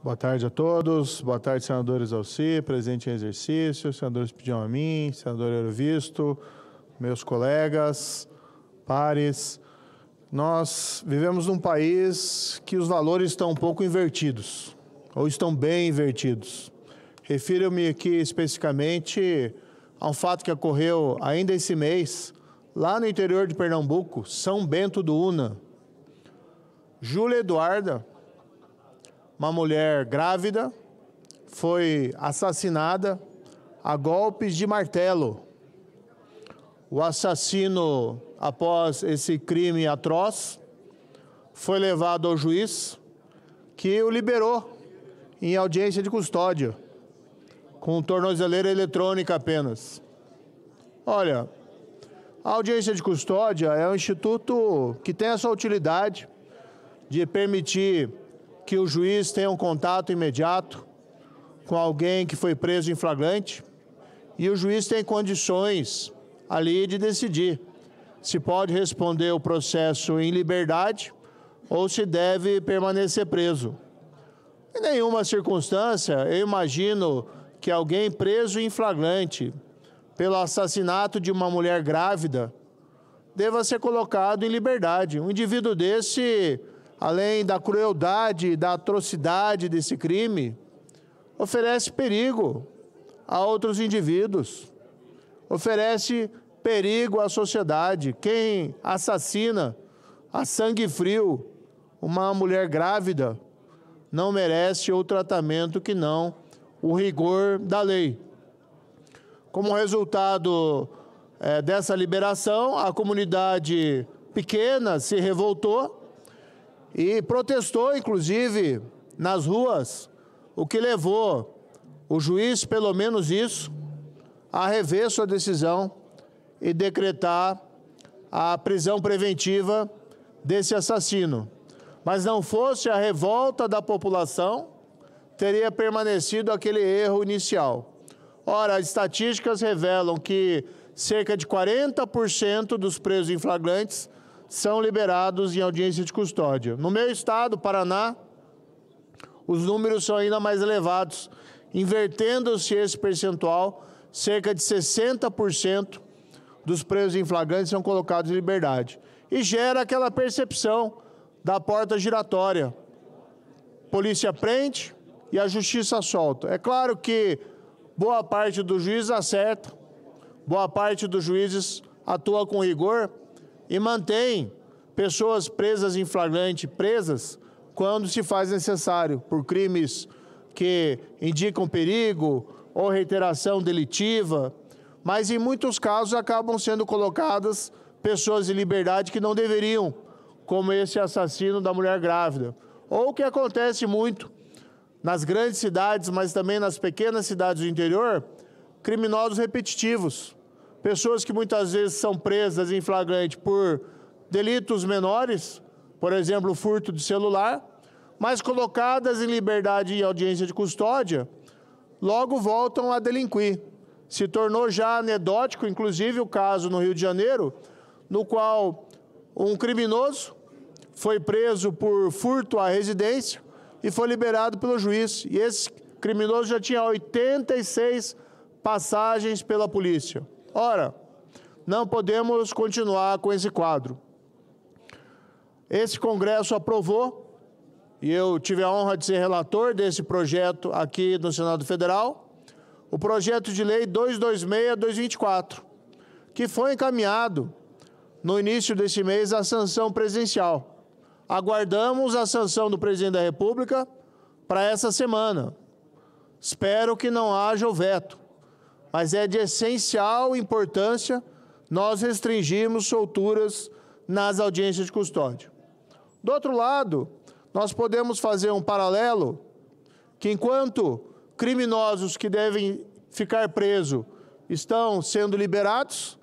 Boa tarde a todos. Boa tarde, senadores Alci, presidente em exercício, senadores Pediam a mim, senador Eurovisto, meus colegas, pares. Nós vivemos num país que os valores estão um pouco invertidos, ou estão bem invertidos. Refiro-me aqui especificamente a um fato que ocorreu ainda esse mês, lá no interior de Pernambuco, São Bento do Una. Júlia Eduarda, uma mulher grávida, foi assassinada a golpes de martelo. O assassino, após esse crime atroz, foi levado ao juiz, que o liberou em audiência de custódia, com tornozeleira eletrônica apenas. Olha, a audiência de custódia é um instituto que tem essa utilidade de permitir que o juiz tenha um contato imediato com alguém que foi preso em flagrante e o juiz tem condições ali de decidir se pode responder o processo em liberdade ou se deve permanecer preso. Em nenhuma circunstância eu imagino que alguém preso em flagrante pelo assassinato de uma mulher grávida deva ser colocado em liberdade. Um indivíduo desse, além da crueldade, da atrocidade desse crime, oferece perigo a outros indivíduos, oferece perigo à sociedade. Quem assassina a sangue frio uma mulher grávida não merece outro tratamento que não o rigor da lei. Como resultado dessa liberação, a comunidade pequena se revoltou e protestou, inclusive, nas ruas, o que levou o juiz, pelo menos isso, a rever sua decisão e decretar a prisão preventiva desse assassino. Mas não fosse a revolta da população, teria permanecido aquele erro inicial. Ora, as estatísticas revelam que cerca de 40% dos presos em flagrantes são liberados em audiência de custódia. No meu estado, Paraná, os números são ainda mais elevados. Invertendo-se esse percentual, cerca de 60% dos presos em flagrantes são colocados em liberdade. E gera aquela percepção da porta giratória. Polícia prende e a justiça solta. É claro que boa parte dos juízes acerta, boa parte dos juízes atua com rigor e mantém pessoas presas em flagrante presas quando se faz necessário, por crimes que indicam perigo ou reiteração delitiva, mas em muitos casos acabam sendo colocadas pessoas em liberdade que não deveriam, como esse assassino da mulher grávida. Ou o que acontece muito nas grandes cidades, mas também nas pequenas cidades do interior, criminosos repetitivos. Pessoas que muitas vezes são presas em flagrante por delitos menores, por exemplo, furto de celular, mas colocadas em liberdade em audiência de custódia, logo voltam a delinquir. Se tornou já anedótico, inclusive, o caso no Rio de Janeiro, no qual um criminoso foi preso por furto à residência e foi liberado pelo juiz. E esse criminoso já tinha 86 passagens pela polícia. Ora, não podemos continuar com esse quadro. Esse Congresso aprovou, e eu tive a honra de ser relator desse projeto aqui no Senado Federal, o projeto de lei 226/2024, que foi encaminhado no início desse mês à sanção presidencial. Aguardamos a sanção do presidente da República para essa semana. Espero que não haja o veto, mas é de essencial importância nós restringirmos solturas nas audiências de custódia. Do outro lado, nós podemos fazer um paralelo que enquanto criminosos que devem ficar presos estão sendo liberados,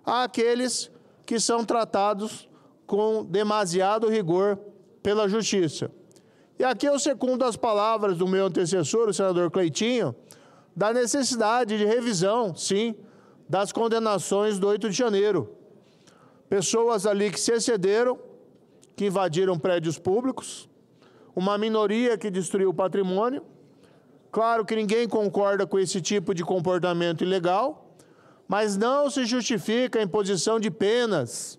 há aqueles que são tratados com demasiado rigor pela justiça. E aqui eu secundo as palavras do meu antecessor, o senador Cleitinho, da necessidade de revisão, sim, das condenações do 8 de janeiro. Pessoas ali que se excederam, que invadiram prédios públicos, uma minoria que destruiu o patrimônio. Claro que ninguém concorda com esse tipo de comportamento ilegal, mas não se justifica a imposição de penas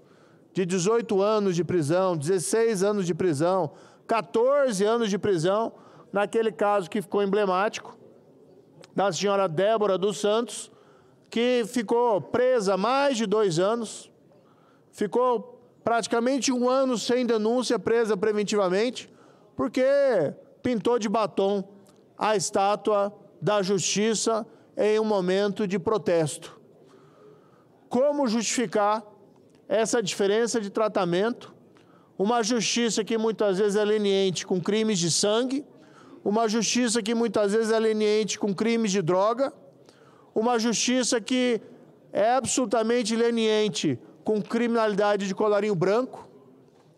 de 18 anos de prisão, 16 anos de prisão, 14 anos de prisão, naquele caso que ficou emblemático, da senhora Débora dos Santos, que ficou presa mais de 2 anos, ficou praticamente 1 ano sem denúncia, presa preventivamente, porque pintou de batom a estátua da justiça em um momento de protesto. Como justificar essa diferença de tratamento? Uma justiça que muitas vezes é leniente com crimes de sangue, uma justiça que muitas vezes é leniente com crimes de droga, uma justiça que é absolutamente leniente com criminalidade de colarinho branco,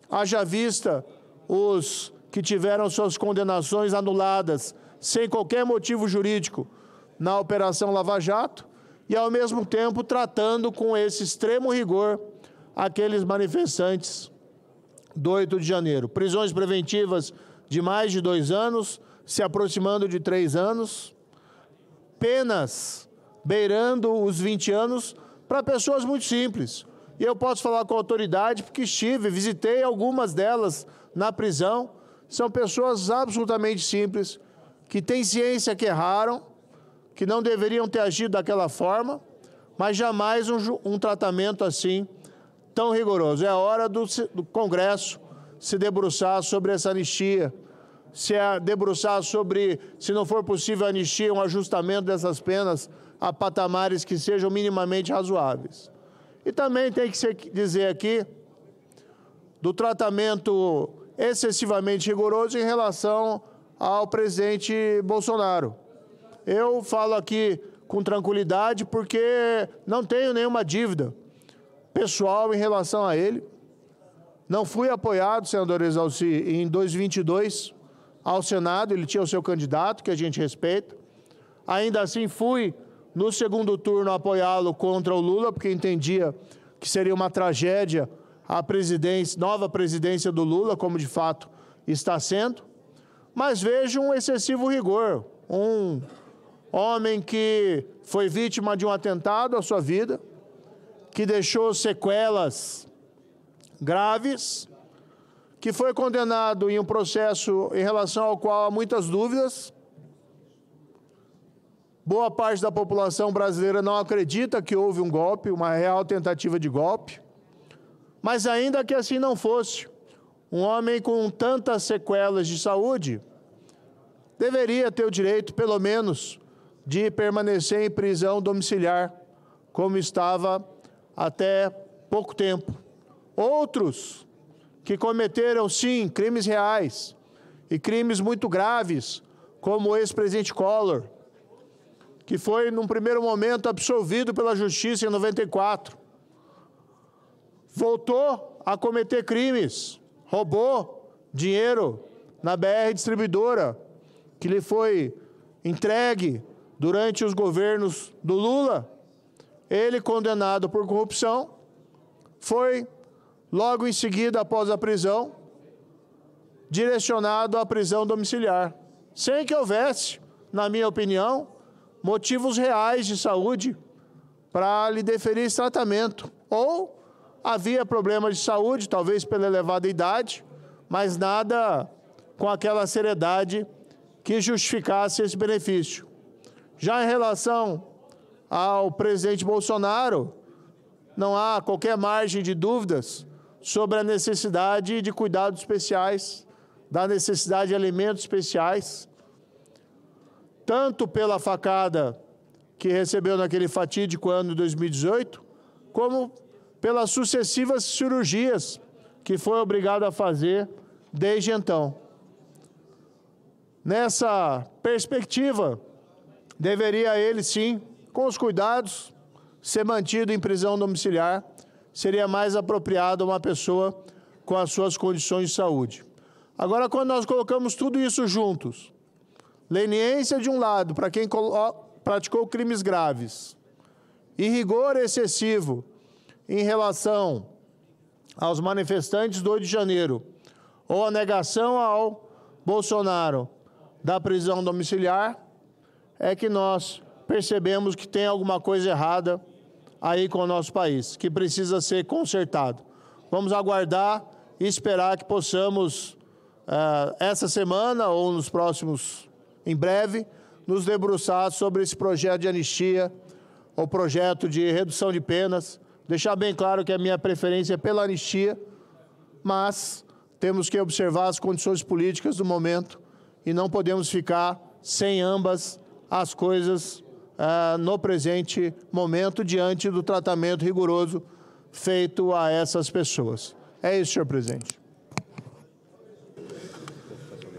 haja vista os que tiveram suas condenações anuladas sem qualquer motivo jurídico na Operação Lava Jato, e, ao mesmo tempo, tratando com esse extremo rigor aqueles manifestantes do 8 de janeiro. Prisões preventivas de mais de 2 anos, se aproximando de 3 anos, penas beirando os 20 anos para pessoas muito simples. E eu posso falar com autoridade porque visitei algumas delas na prisão. São pessoas absolutamente simples, que têm ciência que erraram, que não deveriam ter agido daquela forma, mas jamais um tratamento assim tão rigoroso. É hora do Congresso se debruçar sobre essa anistia, debruçar sobre, se não for possível a anistia, um ajustamento dessas penas a patamares que sejam minimamente razoáveis. E também tem que dizer aqui do tratamento excessivamente rigoroso em relação ao presidente Bolsonaro. Eu falo aqui com tranquilidade porque não tenho nenhuma dívida pessoal em relação a ele. Não fui apoiado, senador Exalci, em 2022 ao Senado, ele tinha o seu candidato, que a gente respeita. Ainda assim fui, no segundo turno, apoiá-lo contra o Lula, porque entendia que seria uma tragédia a nova presidência do Lula, como de fato está sendo. Mas vejo um excessivo rigor, um homem que foi vítima de um atentado à sua vida, que deixou sequelas graves, que foi condenado em um processo em relação ao qual há muitas dúvidas. Boa parte da população brasileira não acredita que houve um golpe, uma real tentativa de golpe. Mas ainda que assim não fosse, um homem com tantas sequelas de saúde deveria ter o direito, pelo menos, de permanecer em prisão domiciliar, como estava até pouco tempo. Outros que cometeram, sim, crimes reais e crimes muito graves, como o ex-presidente Collor, que foi, num primeiro momento, absolvido pela Justiça em 94. Voltou a cometer crimes, roubou dinheiro na BR Distribuidora, que lhe foi entregue durante os governos do Lula. Ele, condenado por corrupção, foi, logo em seguida, após a prisão, direcionado à prisão domiciliar, sem que houvesse, na minha opinião, motivos reais de saúde para lhe deferir esse tratamento. Ou havia problemas de saúde, talvez pela elevada idade, mas nada com aquela seriedade que justificasse esse benefício. Já em relação ao presidente Bolsonaro, não há qualquer margem de dúvidas sobre a necessidade de cuidados especiais, da necessidade de alimentos especiais, tanto pela facada que recebeu naquele fatídico ano de 2018, como pelas sucessivas cirurgias que foi obrigado a fazer desde então. Nessa perspectiva, deveria ele, sim, com os cuidados, ser mantido em prisão domiciliar. Seria mais apropriado uma pessoa com as suas condições de saúde. Agora, quando nós colocamos tudo isso juntos, leniência de um lado para quem praticou crimes graves e rigor excessivo em relação aos manifestantes do 8 de janeiro, ou a negação ao Bolsonaro da prisão domiciliar, é que nós percebemos que tem alguma coisa errada aí com o nosso país, que precisa ser consertado. Vamos aguardar e esperar que possamos, essa semana ou nos próximos, em breve, nos debruçar sobre esse projeto de anistia, ou projeto de redução de penas. Deixar bem claro que a minha preferência é pela anistia, mas temos que observar as condições políticas do momento e não podemos ficar sem ambas as coisas no presente momento, diante do tratamento rigoroso feito a essas pessoas. É isso, senhor presidente.